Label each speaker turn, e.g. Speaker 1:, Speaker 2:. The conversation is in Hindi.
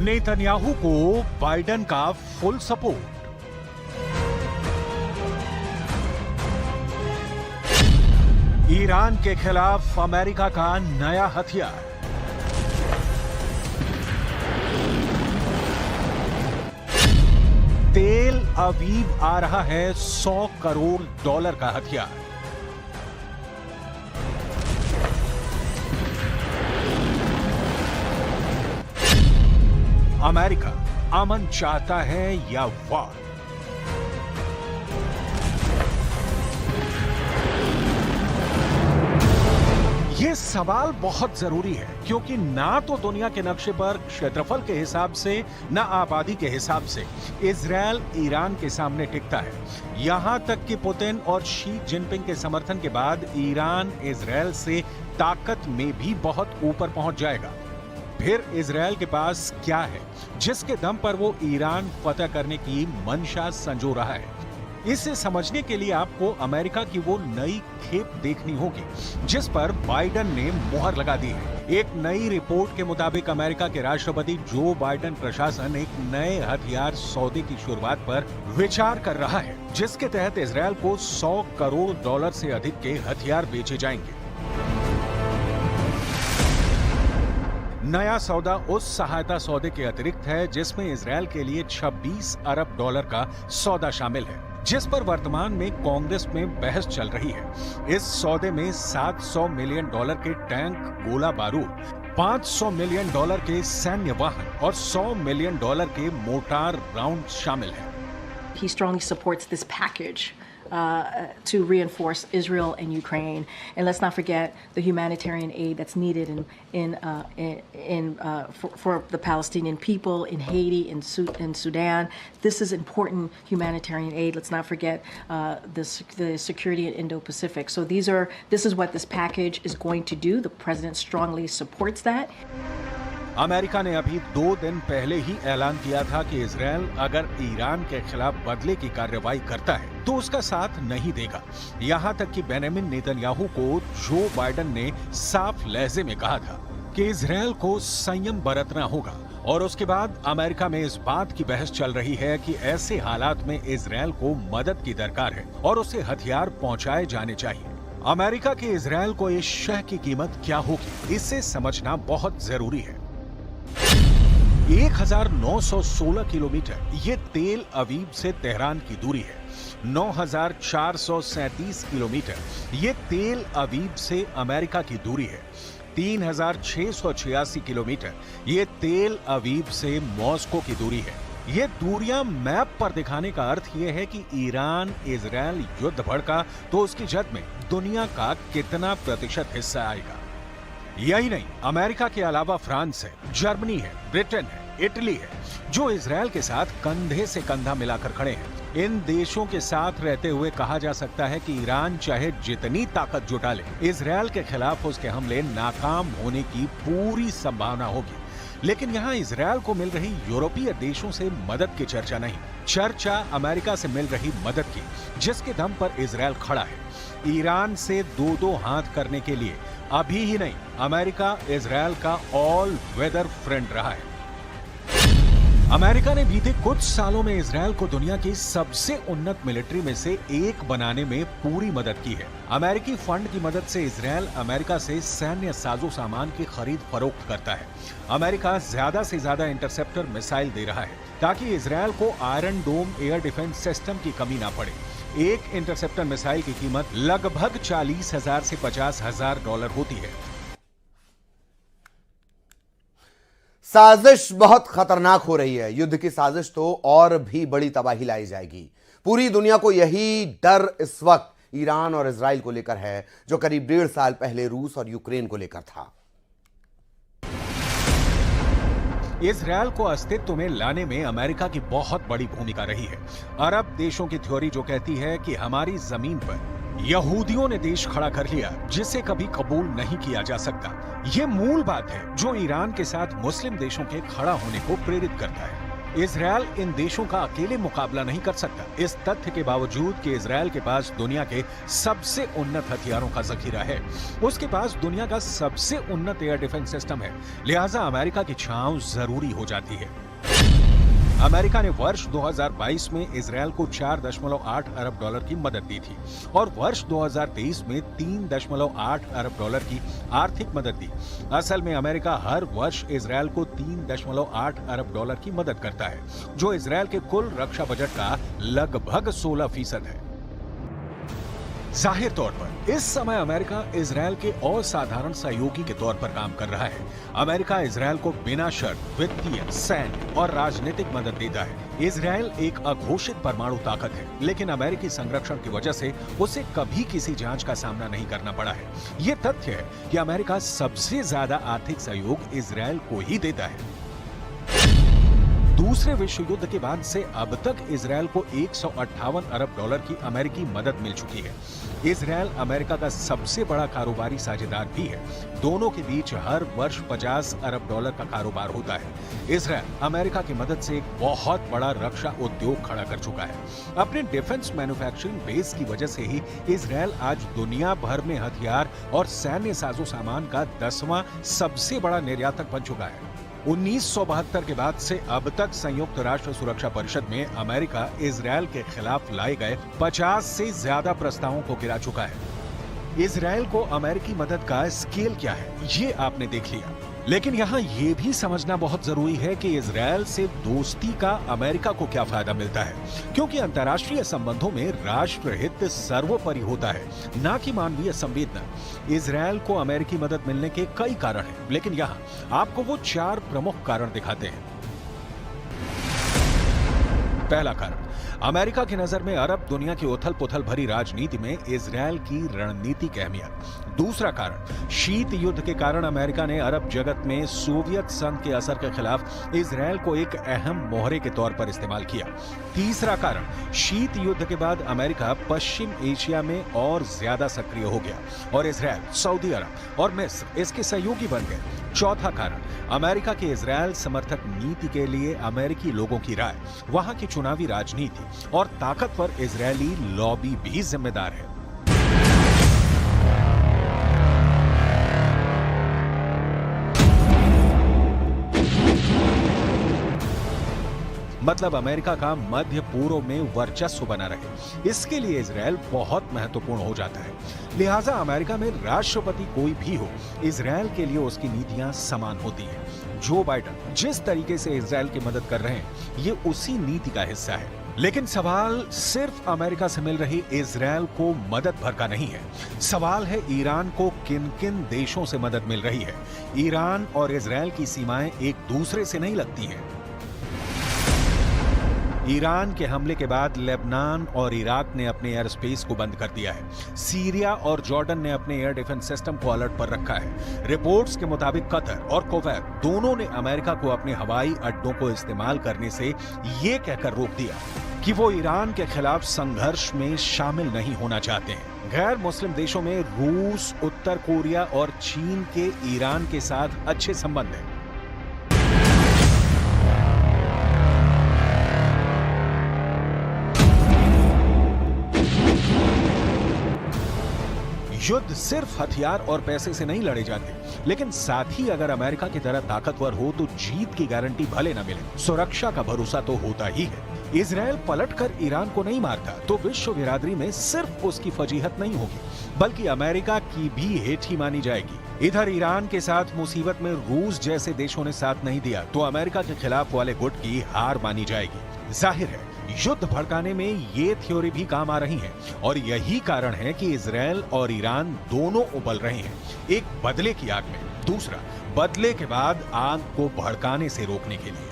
Speaker 1: नेतन्याहू को बाइडेन का फुल सपोर्ट। ईरान के खिलाफ अमेरिका का नया हथियार। तेल अवीव आ रहा है $100 करोड़ का हथियार। अमेरिका अमन चाहता है या वार? ये सवाल बहुत जरूरी है क्योंकि ना तो दुनिया के नक्शे पर क्षेत्रफल के हिसाब से ना आबादी के हिसाब से इजरायल ईरान के सामने टिकता है। यहां तक कि पुतिन और शी जिनपिंग के समर्थन के बाद ईरान इजरायल से ताकत में भी बहुत ऊपर पहुंच जाएगा। फिर इजरायल के पास क्या है जिसके दम पर वो ईरान फतह करने की मंशा संजो रहा है? इसे समझने के लिए आपको अमेरिका की वो नई खेप देखनी होगी जिस पर बाइडेन ने मुहर लगा दी है। एक नई रिपोर्ट के मुताबिक अमेरिका के राष्ट्रपति जो बाइडेन प्रशासन एक नए हथियार सौदे की शुरुआत पर विचार कर रहा है जिसके तहत इजरायल को $100 करोड़ से अधिक के हथियार बेचे जाएंगे। नया सौदा उस सहायता सौदे के अतिरिक्त है जिसमें इजरायल के लिए $26 अरब का सौदा शामिल है, जिस पर वर्तमान में कांग्रेस में बहस चल रही है। इस सौदे में $700 मिलियन के टैंक, गोला बारूद, $500 मिलियन के सैन्य वाहन और $100 मिलियन के मोर्टार राउंड शामिल हैं।
Speaker 2: He strongly supports this package to reinforce Israel and Ukraine, and let's not forget the humanitarian aid that's needed for the Palestinian people in Haiti, in Sudan. This is important humanitarian aid. Let's not forget the security in Indo-Pacific. So this is what this package is going to do. The president strongly supports that.
Speaker 1: America ने अभी 2 दिन पहले ही ऐलान किया था कि इजरायल अगर ईरान के खिलाफ बदले की कार्रवाई करता है तो उसका साथ नहीं देगा। यहां तक कि बेंजामिन नेतन्याहू को जो बाइडेन ने साफ लहजे में कहा था कि इजरायल को संयम बरतना होगा। और उसके बाद अमेरिका में इस बात की बहस चल रही है कि ऐसे हालात में इजरायल को मदद की दरकार है और उसे हथियार पहुंचाए जाने चाहिए। अमेरिका के इजरायल को इस शह की कीमत क्या होगी, इसे समझना बहुत जरूरी है। 1916 किलोमीटर ये तेल अवीव से तेहरान की दूरी है। 9437 किलोमीटर ये तेल अवीव से अमेरिका की दूरी है। 3686 किलोमीटर ये तेल अवीव से मॉस्को की दूरी है। ये दूरियां मैप पर दिखाने का अर्थ ये है कि ईरान इजरायल युद्ध भड़का तो उसकी जद में दुनिया का कितना प्रतिशत हिस्सा आएगा। यही नहीं, अमेरिका के अलावा फ्रांस है, जर्मनी है, ब्रिटेन है, इटली है जो इजरायल के साथ कंधे से कंधा मिलाकर खड़े हैं। इन देशों के साथ रहते हुए कहा जा सकता है कि ईरान चाहे जितनी ताकत जुटा ले, इजरायल के खिलाफ उसके हमले नाकाम होने की पूरी संभावना होगी। लेकिन यहाँ इजरायल को मिल रही यूरोपीय देशों से मदद की चर्चा नहीं, चर्चा अमेरिका से मिल रही मदद की जिसके दम पर इजरायल खड़ा है। ईरान से दो हाथ करने के लिए अभी ही नहीं, अमेरिका इजरायल का ऑल वेदर फ्रेंड रहा है। अमेरिका ने बीते कुछ सालों में इजरायल को दुनिया की सबसे उन्नत मिलिट्री में से एक बनाने में पूरी मदद की है। अमेरिकी फंड की मदद से इजरायल अमेरिका से सैन्य साजो सामान की खरीद फरोख्त करता है। अमेरिका ज्यादा से ज्यादा इंटरसेप्टर मिसाइल दे रहा है ताकि इजरायल को आयरन डोम एयर डिफेंस सिस्टम की कमी ना पड़े। एक इंटरसेप्टर मिसाइल की कीमत लगभग $40,000 से $50,000 होती है।
Speaker 3: साजिश बहुत खतरनाक हो रही है। युद्ध की साजिश तो और भी बड़ी तबाही लाई जाएगी। पूरी दुनिया को यही डर इस वक्त ईरान और इजराइल को लेकर है जो करीब 1.5 साल पहले रूस और यूक्रेन को लेकर था।
Speaker 1: इजरायल को अस्तित्व में लाने में अमेरिका की बहुत बड़ी भूमिका रही है। अरब देशों की थ्योरी जो कहती है कि हमारी जमीन पर यहूदियों ने देश खड़ा कर लिया जिसे कभी कबूल नहीं किया जा सकता। ये मूल बात है जो ईरान के साथ मुस्लिम देशों के खड़ा होने को प्रेरित करता है। इजरायल इन देशों का अकेले मुकाबला नहीं कर सकता। इस तथ्य के बावजूद कि इजरायल के पास दुनिया के सबसे उन्नत हथियारों का जखीरा है, उसके पास दुनिया का सबसे उन्नत एयर डिफेंस सिस्टम है, लिहाजा अमेरिका की छांव जरूरी हो जाती है। अमेरिका ने वर्ष 2022 में इजरायल को 4.8 अरब डॉलर की मदद दी थी और वर्ष 2023 में 3.8 अरब डॉलर की आर्थिक मदद दी। असल में अमेरिका हर वर्ष इजरायल को 3.8 अरब डॉलर की मदद करता है, जो इजरायल के कुल रक्षा बजट का लगभग 16% है। जाहिर तौर पर इस समय अमेरिका इजरायल के असाधारण सहयोगी के तौर पर काम कर रहा है। अमेरिका इजरायल को बिना शर्त वित्तीय, सैन्य और राजनीतिक मदद देता है। इजरायल एक अघोषित परमाणु ताकत है, लेकिन अमेरिकी संरक्षण की वजह से उसे कभी किसी जांच का सामना नहीं करना पड़ा है। ये तथ्य है कि अमेरिका सबसे ज्यादा आर्थिक सहयोग इजरायल को ही देता है। दूसरे विश्व युद्ध के बाद से अब तक इजरायल को 158 अरब डॉलर की अमेरिकी मदद मिल चुकी है। इजरायल अमेरिका का सबसे बड़ा कारोबारी साझेदार भी है। दोनों के बीच हर वर्ष 50 अरब डॉलर का कारोबार होता है। इजरायल अमेरिका की मदद से एक बहुत बड़ा रक्षा उद्योग खड़ा कर चुका है। अपने डिफेंस मैन्युफैक्चरिंग बेस की वजह से ही इजरायल आज दुनिया भर में हथियार और सैन्य साजो सामान का 10वां सबसे बड़ा निर्यातक बन चुका है। 1972 के बाद से अब तक संयुक्त राष्ट्र सुरक्षा परिषद में अमेरिका इजरायल के खिलाफ लाए गए 50 से ज्यादा प्रस्तावों को गिरा चुका है। इजरायल को अमेरिकी मदद का स्केल क्या है, ये आपने देख लिया, लेकिन यहाँ ये भी समझना बहुत जरूरी है कि इजरायल से दोस्ती का अमेरिका को क्या फायदा मिलता है, क्योंकि अंतर्राष्ट्रीय संबंधों में राष्ट्र हित सर्वोपरि होता है, ना कि मानवीय संवेदना। इजरायल को अमेरिकी मदद मिलने के कई कारण हैं, लेकिन यहाँ आपको वो 4 प्रमुख कारण दिखाते हैं। पहला कारण, अमेरिका की नजर में अरब दुनिया की उथल पुथल भरी राजनीति में इजरायल की रणनीतिक अहमियत। दूसरा कारण, शीत युद्ध के कारण अमेरिका ने अरब जगत में सोवियत संघ के असर के खिलाफ इजरायल को एक अहम मोहरे के तौर पर इस्तेमाल किया। तीसरा कारण, शीत युद्ध के बाद अमेरिका पश्चिम एशिया में और ज्यादा सक्रिय हो गया और इजरायल, सऊदी अरब और मिस्र इसके सहयोगी बन गए। चौथा कारण, अमेरिका की इजरायल समर्थक नीति के लिए अमेरिकी लोगों की राय, वहां की चुनावी राजनीति और ताकतवर इजरायली लॉबी भी जिम्मेदार है। मतलब अमेरिका का मध्य पूर्व में वर्चस्व बना रहे, इसके लिए इजरायल बहुत महत्वपूर्ण हो जाता है। लिहाजा अमेरिका में राष्ट्रपति कोई भी हो, इजरायल के लिए उसकी नीतियां समान होती हैं। जो बाइडेन जिस तरीके से इजरायल की मदद कर रहे हैं, ये उसी नीति का हिस्सा है। लेकिन सवाल सिर्फ अमेरिका से मिल रही इजरायल को मदद भर का नहीं है। सवाल है ईरान को किन किन देशों से मदद मिल रही है। ईरान और इजरायल की सीमाएं एक दूसरे से नहीं लगती हैं। ईरान के हमले के बाद लेबनान और इराक ने अपने एयर स्पेस को बंद कर दिया है। सीरिया और जॉर्डन ने अपने एयर डिफेंस सिस्टम को अलर्ट पर रखा है। रिपोर्ट्स के मुताबिक कतर और कुवैत दोनों ने अमेरिका को अपने हवाई अड्डों को इस्तेमाल करने से ये कहकर रोक दिया कि वो ईरान के खिलाफ संघर्ष में शामिल नहीं होना चाहते हैं। गैर मुस्लिम देशों में रूस, उत्तर कोरिया और चीन के ईरान के साथ अच्छे संबंध हैं। युद्ध सिर्फ हथियार और पैसे से नहीं लड़े जाते, लेकिन साथ ही अगर अमेरिका की तरह ताकतवर हो तो जीत की गारंटी भले न मिले, सुरक्षा का भरोसा तो होता ही है। इजरायल पलटकर ईरान को नहीं मारता तो विश्व बिरादरी में सिर्फ उसकी फजीहत नहीं होगी, बल्कि अमेरिका की भी हेठी मानी जाएगी। इधर ईरान के साथ मुसीबत में रूस जैसे देशों ने साथ नहीं दिया तो अमेरिका के खिलाफ वाले गुट की हार मानी जाएगी। जाहिर है युद्ध भड़काने में ये थ्योरी भी काम आ रही है और यही कारण है कि इजरायल और ईरान दोनों उबल रहे हैं, एक बदले की आग में, दूसरा बदले के बाद आग को भड़काने से रोकने के लिए।